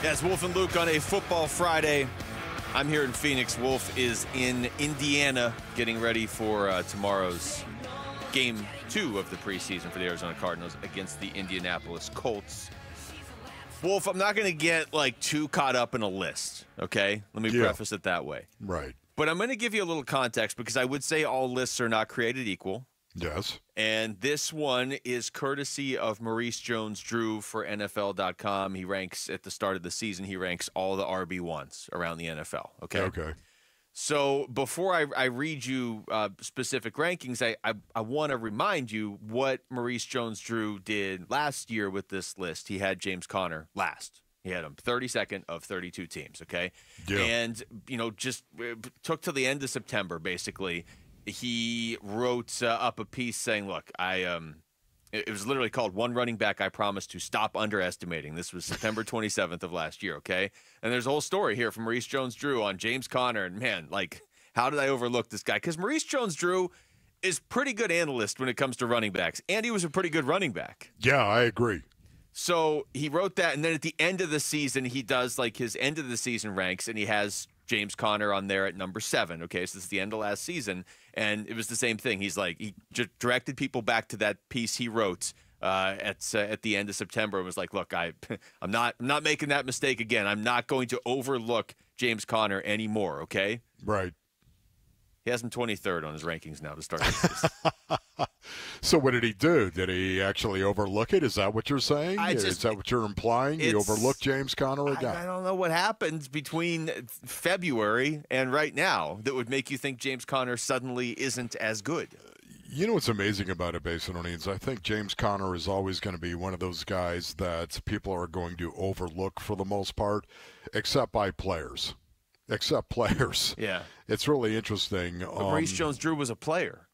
Yes, Wolf and Luke on a football Friday. I'm here in Phoenix. Wolf is in Indiana getting ready for tomorrow's game 2 of the preseason for the Arizona Cardinals against the Indianapolis Colts. Wolf, I'm not going to get too caught up in a list, okay? Let me preface it that way. Right. But I'm going to give you a little context because I would say all lists are not created equal. Yes. And this one is courtesy of Maurice Jones-Drew for NFL.com. He ranks, at the start of the season, he ranks all the RB1s around the NFL, okay? Okay. So before I read you specific rankings, I want to remind you what Maurice Jones-Drew did last year with this list. He had James Conner last. He had him 32nd of 32 teams, okay? Yeah. And, just took to the end of September, basically. He wrote up a piece saying, look, it was literally called One Running Back I Promise to Stop Underestimating. This was September 27th of last year, okay? And there's a whole story here from Maurice Jones-Drew on James Conner. And, man, how did I overlook this guy? Because Maurice Jones-Drew is pretty good analyst when it comes to running backs. And he was a pretty good running back. Yeah, I agree. So he wrote that, and then at the end of the season, he does his end of the season ranks, and he has James Conner on there at number 7. Okay, so this is the end of last season, and it was the same thing. He's he just directed people back to that piece he wrote at the end of September. And was like, look, I'm not making that mistake again. I'm not going to overlook James Conner anymore. Okay, right. He has him 23rd on his rankings now to start this season. So what did he do? Did he actually overlook it? Is that what you're saying? Is that what you're implying? He overlooked James Conner again? I don't know what happened between February and right now that would make you think James Conner suddenly isn't as good. You know what's amazing about it, Basinonians? I think James Conner is always going to be one of those guys that people are going to overlook for the most part, except players. Yeah. It's really interesting. But Maurice Jones-Drew was a player.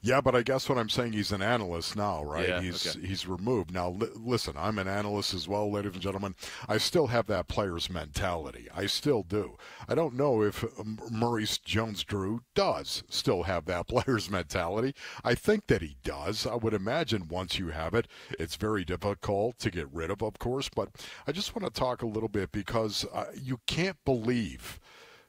Yeah, but I guess what I'm saying, he's an analyst now, right? Yeah, he's removed. Now, listen, I'm an analyst as well, ladies and gentlemen. I still have that player's mentality. I still do. I don't know if Maurice Jones-Drew does still have that player's mentality. I think that he does. I would imagine once you have it, it's very difficult to get rid of course. But I just want to talk a little bit because you can't believe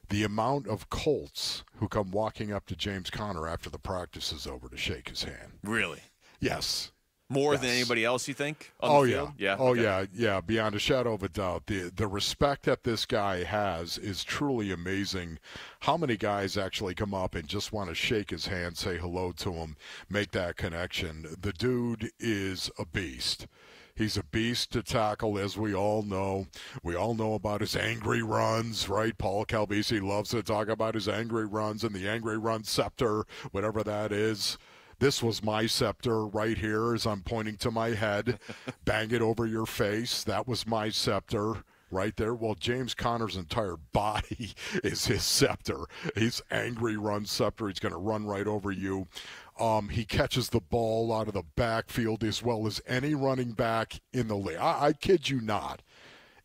the amount of Colts who come walking up to James Conner after the practice is over to shake his hand. Really? Yes. More than anybody else, you think? Yeah. Yeah. Beyond a shadow of a doubt. The respect that this guy has is truly amazing. How many guys actually come up and just want to shake his hand, say hello to him, make that connection? The dude is a beast. He's a beast to tackle, as we all know. We all know about his angry runs, right? Paul Calvisi loves to talk about his angry runs and the angry run scepter, whatever that is. This was my scepter right here as I'm pointing to my head. Bang it over your face. That was my scepter right there. Well, James Conner's entire body is his scepter. His angry run scepter. He's going to run right over you. He catches the ball out of the backfield as well as any running back in the league. I kid you not,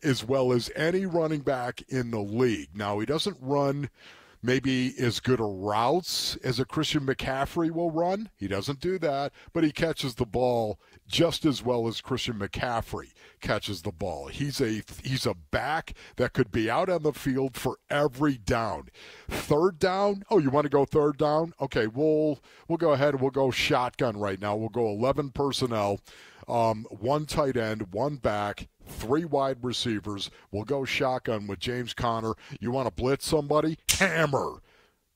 as well as any running back in the league. Now, he doesn't run maybe as good a routes as a Christian McCaffrey will run. He doesn't do that, but he catches the ball just as well as Christian McCaffrey catches the ball. He's a back that could be out on the field for every down. Third down? Oh, you want to go third down? Okay, we'll go ahead and we'll go shotgun right now. We'll go 11 personnel, one tight end, one back, 3 wide receivers. We'll go shotgun with James Conner. You want to blitz somebody? Hammer.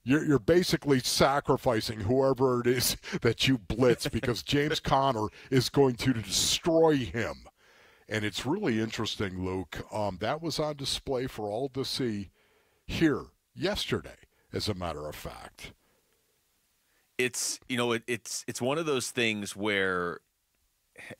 You're basically sacrificing whoever it is that you blitz because James Conner is going to destroy him. And it's really interesting, Luke. That was on display for all to see here yesterday, as a matter of fact. It's one of those things where,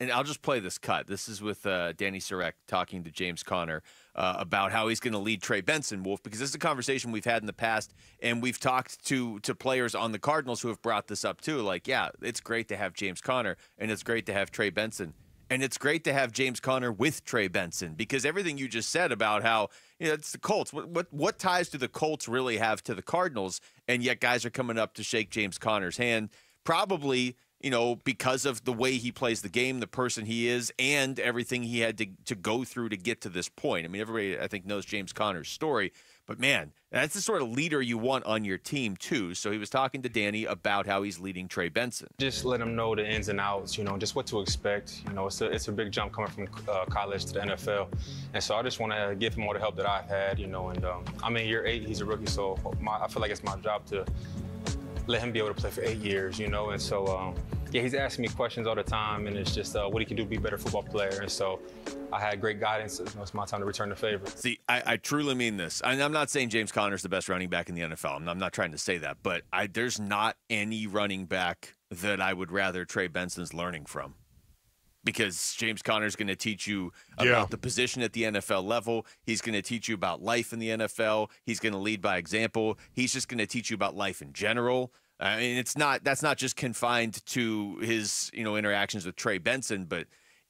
and I'll just play this cut. This is with Danny Sarek talking to James Conner about how he's going to lead Trey Benson, Wolf, because this is a conversation we've had in the past, and we've talked to players on the Cardinals who have brought this up too. Like, yeah, it's great to have James Conner, and it's great to have Trey Benson. And it's great to have James Conner with Trey Benson, because everything you just said about how it's the Colts. What ties do the Colts really have to the Cardinals? And yet guys are coming up to shake James Conner's hand. Probably because of the way he plays the game, the person he is, and everything he had to go through to get to this point. I mean, everybody, I think, knows James Conner's story, but man, that's the sort of leader you want on your team too. So he was talking to Danny about how he's leading Trey Benson. Just let him know the ins and outs, just what to expect. It's a big jump coming from college to the NFL. And so I just want to give him all the help that I've had, and I'm in year 8, he's a rookie, so I feel like it's my job to let him be able to play for 8 years, and so, he's asking me questions all the time, and it's just what he can do to be a better football player. And so I had great guidance. It's my time to return the favor. See, I truly mean this. I'm not saying James Conner's the best running back in the NFL. I'm not trying to say that, but there's not any running back that I would rather Trey Benson's learning from. Because James Conner's going to teach you about the position at the NFL level. He's going to teach you about life in the NFL. He's going to lead by example. He's just going to teach you about life in general. I mean, that's not just confined to his interactions with Trey Benson, but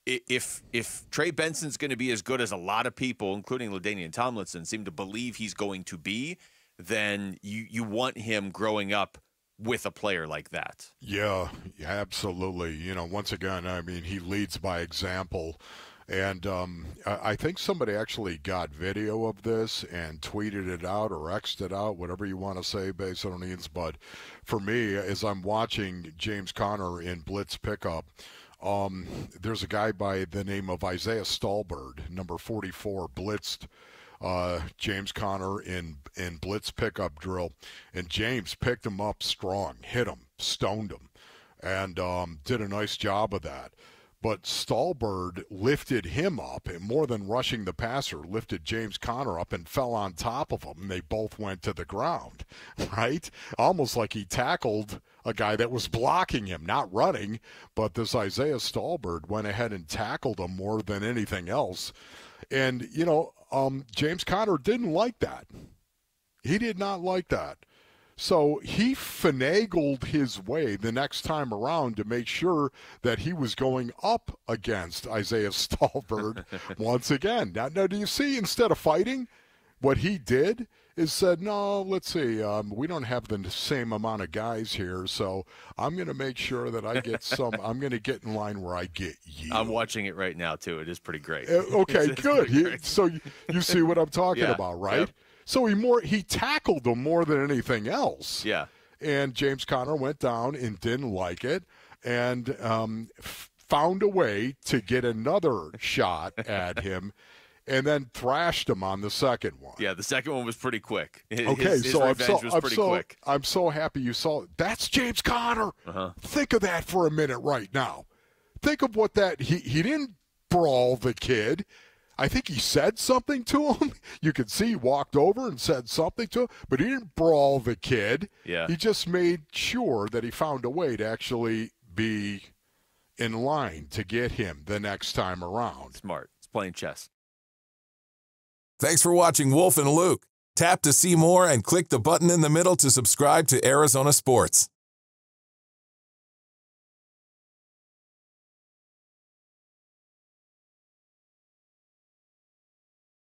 if Trey Benson's going to be as good as a lot of people, including LaDainian Tomlinson, seem to believe he's going to be, then you want him growing up with a player like that. Yeah, absolutely. Once again, I mean, he leads by example. And I think somebody actually got video of this and tweeted it out or X'd it out, whatever you want to say based on needs. But for me, as I'm watching James Conner in blitz pickup, there's a guy by the name of Isaiah Stallbird, number 44, blitzed James Conner in blitz pickup drill, and James picked him up strong, hit him, stoned him, and did a nice job of that. But Stallbird lifted him up, and more than rushing the passer, lifted James Conner up and fell on top of him, and they both went to the ground, right? Almost like he tackled a guy that was blocking him, not running, but this Isaiah Stallbird went ahead and tackled him more than anything else. And, James Conner didn't like that. He did not like that. So he finagled his way the next time around to make sure that he was going up against Isaiah Stallbird once again. Now, do you see, instead of fighting, what he did is said, no, let's see, we don't have the same amount of guys here, so I'm going to make sure that I get some, I'm going to get in line where I get you. I'm watching it right now, too. It is pretty great. Okay, good. So you see what I'm talking about, right? Yep. So he tackled him more than anything else. Yeah. And James Conner went down and didn't like it, and found a way to get another shot at him, and then thrashed him on the second one. Yeah, the second one was pretty quick. His revenge was pretty quick. I'm so happy you saw it. That's James Conner. Uh-huh. Think of that for a minute right now. Think of what that he didn't brawl the kid. I think he said something to him. You could see he walked over and said something to him, but he didn't brawl the kid. Yeah. He just made sure that he found a way to actually be in line to get him the next time around. Smart. It's playing chess. Thanks for watching Wolf and Luke. Tap to see more and click the button in the middle to subscribe to Arizona Sports.